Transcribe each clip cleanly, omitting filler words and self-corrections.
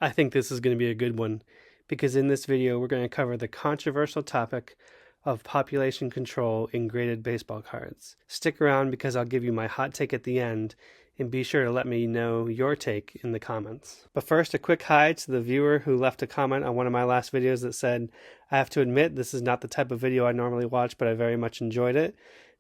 I think this is going to be a good one because in this video we're going to cover the controversial topic of population control in graded baseball cards. Stick around because I'll give you my hot take at the end, and be sure to let me know your take in the comments. But first, a quick hi to the viewer who left a comment on one of my last videos that said, "I have to admit this is not the type of video I normally watch, but I very much enjoyed it."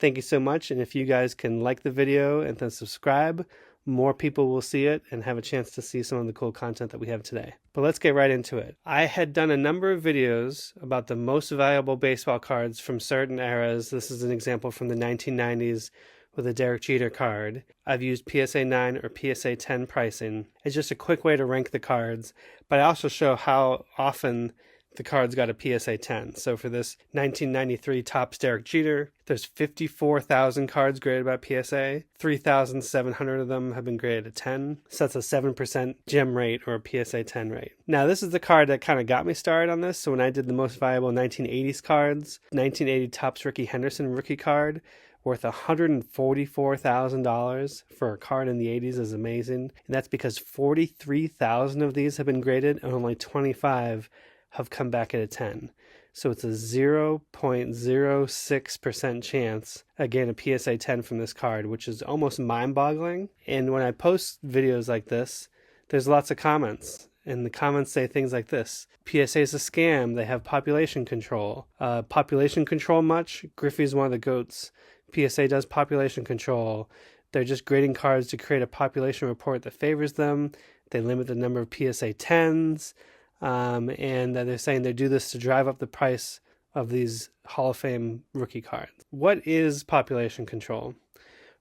Thank you so much, and if you guys can like the video and then subscribe, more people will see it and have a chance to see some of the cool content that we have today. But let's get right into it. I had done a number of videos about the most valuable baseball cards from certain eras. This is an example from the 1990s with a Derek Jeter card. I've used PSA 9 or PSA 10 pricing. It's just a quick way to rank the cards, but I also show how often the cards got a PSA 10. So for this 1993 Topps Derek Jeter, there's 54,000 cards graded by PSA. 3,700 of them have been graded a 10. So that's a 7% gem rate or a PSA 10 rate. Now this is the card that kind of got me started on this. So when I did the most valuable 1980s cards, 1980 Topps Rickey Henderson rookie card, worth $144,000 for a card in the 80s is amazing. And that's because 43,000 of these have been graded and only 25 have come back at a 10. So it's a 0.06% chance again a PSA 10 from this card, which is almost mind-boggling. And when I post videos like this, there's lots of comments. And the comments say things like this: PSA is a scam, they have population control. Population control much? Griffey's one of the GOATs. PSA does population control. They're just grading cards to create a population report that favors them. They limit the number of PSA 10s. And they're saying they do this to drive up the price of these Hall of Fame rookie cards. What is population control?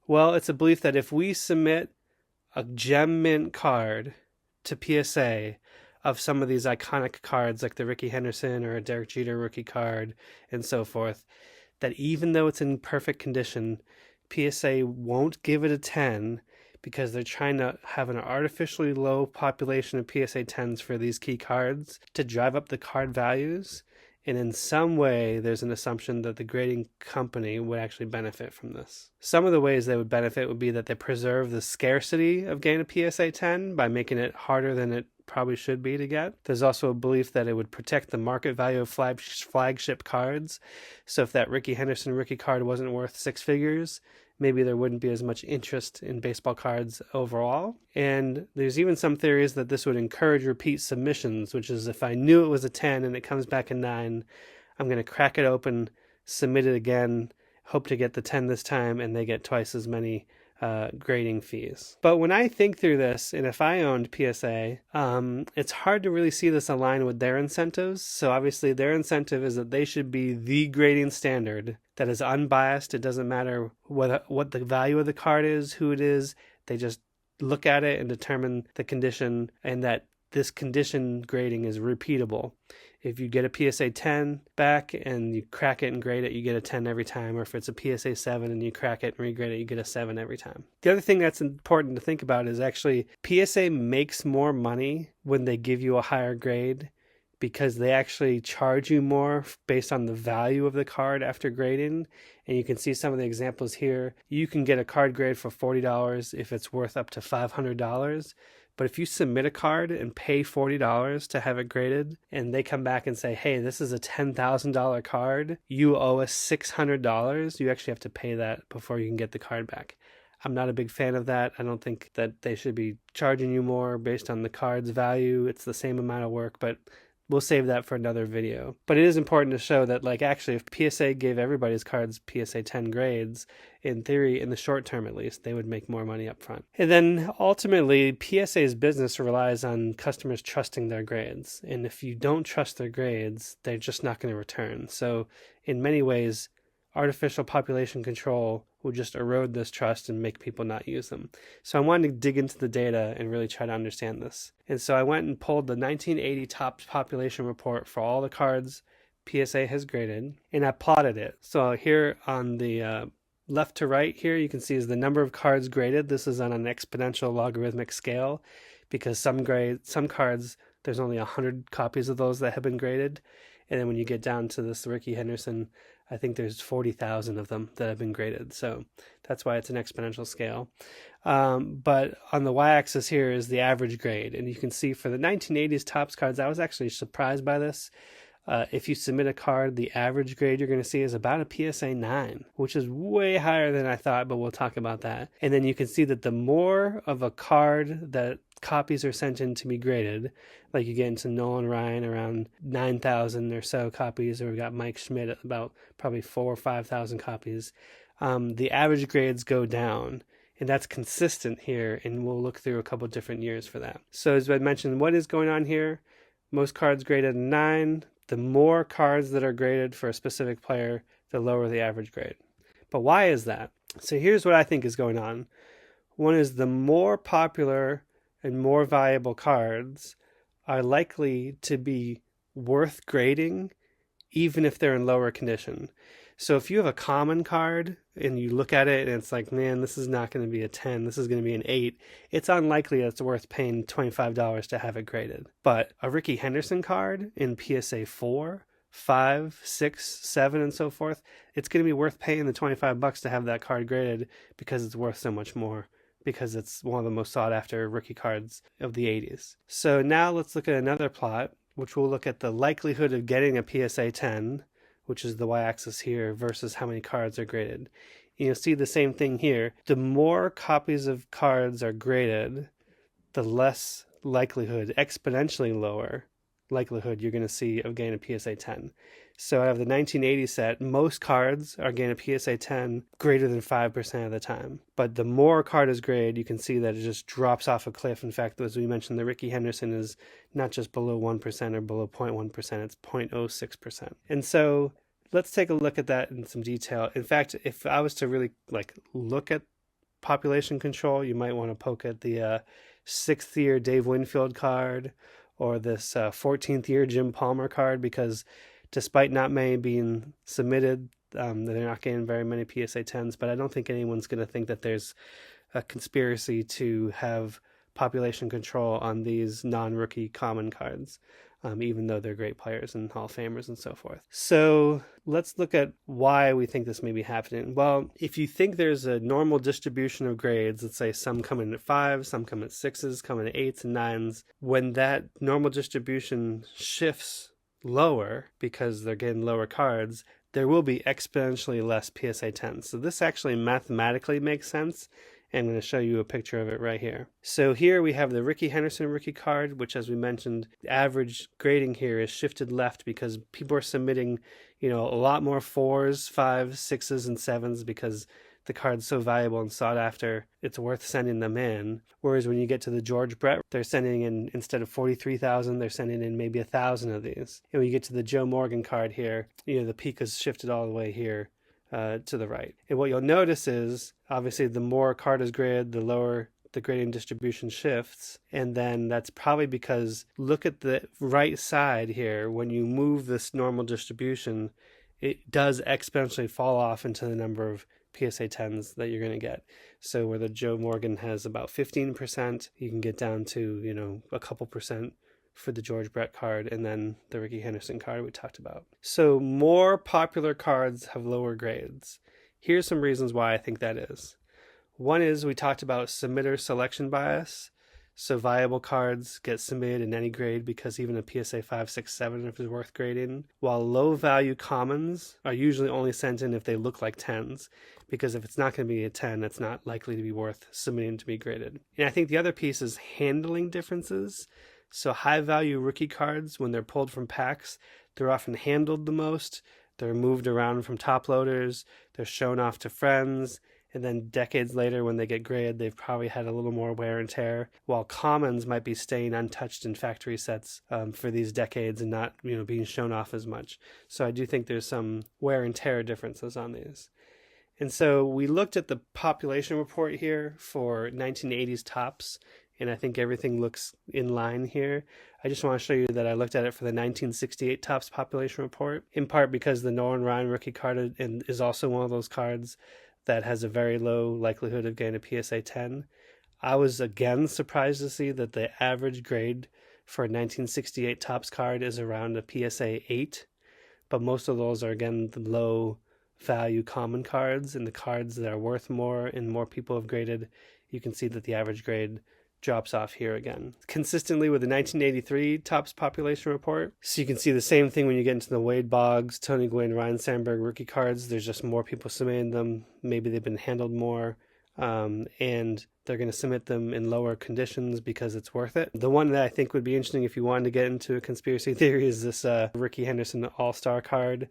Well, it's a belief that if we submit a gem mint card to PSA of some of these iconic cards like the Rickey Henderson or a Derek Jeter rookie card and so forth, that even though it's in perfect condition, PSA won't give it a 10 because they're trying to have an artificially low population of PSA 10s for these key cards to drive up the card values. And in some way, there's an assumption that the grading company would actually benefit from this. Some of the ways they would benefit would be that they preserve the scarcity of getting a PSA 10 by making it harder than it probably should be to get. There's also a belief that it would protect the market value of flagship cards. So if that Rickey Henderson rookie card wasn't worth six figures, maybe there wouldn't be as much interest in baseball cards overall. And there's even some theories that this would encourage repeat submissions, which is if I knew it was a 10 and it comes back a 9, I'm going to crack it open, submit it again, hope to get the 10 this time, and they get twice as many grading fees. But when I think through this, and if I owned PSA, it's hard to really see this align with their incentives. So obviously their incentive is that they should be the grading standard that is unbiased. It doesn't matter what the value of the card is, who it is. They just look at it and determine the condition, and that this condition grading is repeatable. If you get a PSA 10 back and you crack it and grade it, you get a 10 every time. Or if it's a PSA 7 and you crack it and regrade it, you get a 7 every time. The other thing that's important to think about is actually PSA makes more money when they give you a higher grade because they actually charge you more based on the value of the card after grading. And you can see some of the examples here. You can get a card grade for $40 if it's worth up to $500. But if you submit a card and pay $40 to have it graded, and they come back and say, hey, this is a $10,000 card, you owe us $600, you actually have to pay that before you can get the card back. I'm not a big fan of that. I don't think that they should be charging you more based on the card's value. It's the same amount of work, but we'll save that for another video. But it is important to show that, like, actually, if PSA gave everybody's cards PSA 10 grades, in theory, in the short term at least, they would make more money up front. And then ultimately, PSA's business relies on customers trusting their grades. And if you don't trust their grades, they're just not going to return. So in many ways, artificial population control will just erode this trust and make people not use them. So I wanted to dig into the data and really try to understand this. And so I went and pulled the 1980 Topps population report for all the cards PSA has graded, and I plotted it. So here on the left to right here, you can see is the number of cards graded. This is on an exponential logarithmic scale because some cards, there's only 100 copies of those that have been graded. And then when you get down to this Rickey Henderson I think there's 40,000 of them that have been graded. So that's why it's an exponential scale. But on the y-axis here is the average grade. And you can see for the 1980s Topps cards, I was actually surprised by this. If you submit a card, the average grade you're going to see is about a PSA 9, which is way higher than I thought, but we'll talk about that. And then you can see that the more of a card that copies are sent in to be graded, like you get into Nolan Ryan around 9,000 or so copies, or we've got Mike Schmidt at about probably 4,000 or 5,000 copies, the average grades go down. And that's consistent here, and we'll look through a couple different years for that. So as I mentioned, what is going on here? Most cards graded 9. The more cards that are graded for a specific player, the lower the average grade. But why is that? So here's what I think is going on. One is the more popular and more valuable cards are likely to be worth grading even if they're in lower condition. So if you have a common card and you look at it and it's like, man, this is not going to be a 10, this is going to be an 8, it's unlikely it's worth paying $25 to have it graded. But a Ricky Henderson card in PSA 4, 5, 6, 7, and so forth, it's going to be worth paying the $25 to have that card graded because it's worth so much more, because it's one of the most sought after rookie cards of the 80s. So now let's look at another plot, which will look at the likelihood of getting a PSA 10, which is the y-axis here, versus how many cards are graded. You'll see the same thing here. The more copies of cards are graded, the less likelihood, exponentially lower likelihood you're going to see of getting a PSA 10. So out of the 1980 set, most cards are getting a PSA 10 greater than 5% of the time. But the more a card is graded, you can see that it just drops off a cliff. In fact, as we mentioned, the Ricky Henderson is not just below 1% or below 0.1%, it's 0.06%. And so let's take a look at that in some detail. In fact, if I was to really look at population control, you might want to poke at the 6th year Dave Winfield card, or this 14th year Jim Palmer card, because despite not many being submitted, they're not getting very many PSA 10s, but I don't think anyone's going to think that there's a conspiracy to have population control on these non-rookie common cards, even though they're great players and Hall of Famers and so forth. So let's look at why we think this may be happening. Well, if you think there's a normal distribution of grades, let's say some come in at 5s, some come at 6s, come in at 8s and 9s, when that normal distribution shifts lower because they're getting lower cards, there will be exponentially less PSA 10s. So this actually mathematically makes sense. I'm going to show you a picture of it right here. So here we have the Ricky Henderson rookie card, which, as we mentioned, the average grading here is shifted left because people are submitting, a lot more 4s, 5s, 6s, and 7s because the card's so valuable and sought after, it's worth sending them in. Whereas when you get to the George Brett, they're sending in, instead of 43,000, they're sending in maybe 1,000 of these. And when you get to the Joe Morgan card here, the peak is shifted all the way here to the right. And what you'll notice is, obviously, the more a card is graded, the lower the grading distribution shifts. And then that's probably because, look at the right side here, when you move this normal distribution, it does exponentially fall off into the number of PSA 10s that you're going to get. So where the Joe Morgan has about 15%, you can get down to, a couple percent for the George Brett card, and then the Ricky Henderson card we talked about. So more popular cards have lower grades. Here's some reasons why I think that is. One is we talked about submitter selection bias. So viable cards get submitted in any grade because even a PSA 5, 6, 7 if it's worth grading, while low value commons are usually only sent in if they look like 10s, because if it's not going to be a 10, it's not likely to be worth submitting to be graded. And I think the other piece is handling differences. So high value rookie cards, when they're pulled from packs, they're often handled the most. They're moved around from top loaders. They're shown off to friends. And then decades later, when they get graded, they've probably had a little more wear and tear, while commons might be staying untouched in factory sets for these decades and not being shown off as much. So I do think there's some wear and tear differences on these. And so we looked at the population report here for 1980s Topps, and I think everything looks in line here. I just want to show you that I looked at it for the 1968 Topps population report, in part because the Nolan Ryan rookie card is also one of those cards that has a very low likelihood of getting a PSA 10. I was again surprised to see that the average grade for a 1968 Topps card is around a PSA 8, but most of those are, again, the low value common cards, and the cards that are worth more and more people have graded, you can see that the average grade drops off here again. Consistently with the 1983 Topps population report. So you can see the same thing when you get into the Wade Boggs, Tony Gwynn, Ryan Sandberg rookie cards. There's just more people submitting them. Maybe they've been handled more. And they're going to submit them in lower conditions because it's worth it. The one that I think would be interesting if you wanted to get into a conspiracy theory is this Rickey Henderson All-Star card.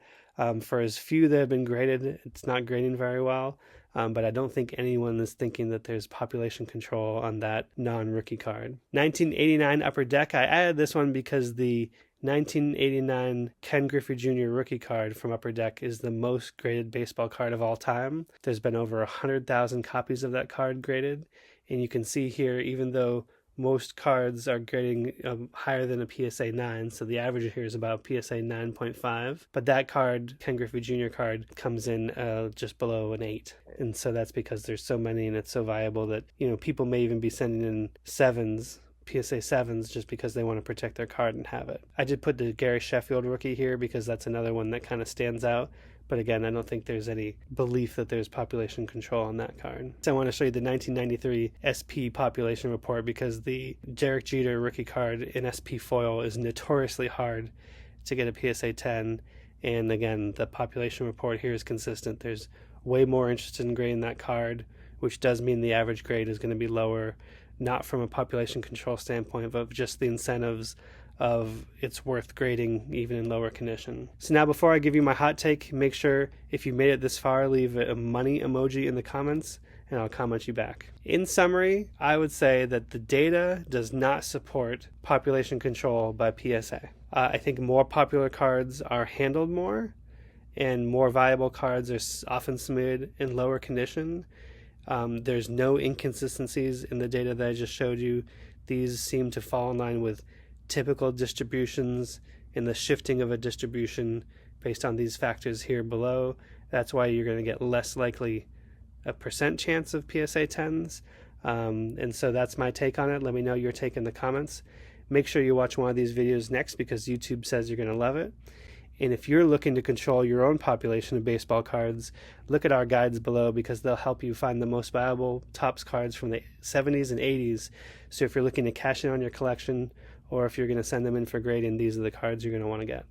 For as few that have been graded, it's not grading very well. But I don't think anyone is thinking that there's population control on that non-rookie card. 1989 Upper Deck, I added this one because the 1989 Ken Griffey Jr. rookie card from Upper Deck is the most graded baseball card of all time. There's been over 100,000 copies of that card graded. And you can see here, even though most cards are grading higher than a PSA 9, so the average here is about PSA 9.5, but that card, Ken Griffey Jr. card, comes in just below an 8. And so that's because there's so many and it's so valuable that, people may even be sending in 7s, PSA 7s, just because they want to protect their card and have it. I did put the Gary Sheffield rookie here because that's another one that kind of stands out. But again, I don't think there's any belief that there's population control on that card. So I want to show you the 1993 SP population report because the Derek Jeter rookie card in SP foil is notoriously hard to get a PSA 10. And again, the population report here is consistent. There's way more interest in grading that card, which does mean the average grade is going to be lower, not from a population control standpoint, but just the incentives of it's worth grading even in lower condition. So now before I give you my hot take, make sure if you made it this far, leave a money emoji in the comments and I'll comment you back. In summary, I would say that the data does not support population control by PSA. I think more popular cards are handled more and more valuable cards are often submitted in lower condition. There's no inconsistencies in the data that I just showed you. These seem to fall in line with typical distributions and the shifting of a distribution based on these factors here below. That's why you're going to get less likely a % chance of PSA 10s. And so that's my take on it. Let me know your take in the comments. Make sure you watch one of these videos next because YouTube says you're going to love it. And if you're looking to control your own population of baseball cards, look at our guides below because they'll help you find the most valuable Topps cards from the 70s and 80s. So if you're looking to cash in on your collection or if you're going to send them in for grading, these are the cards you're going to want to get.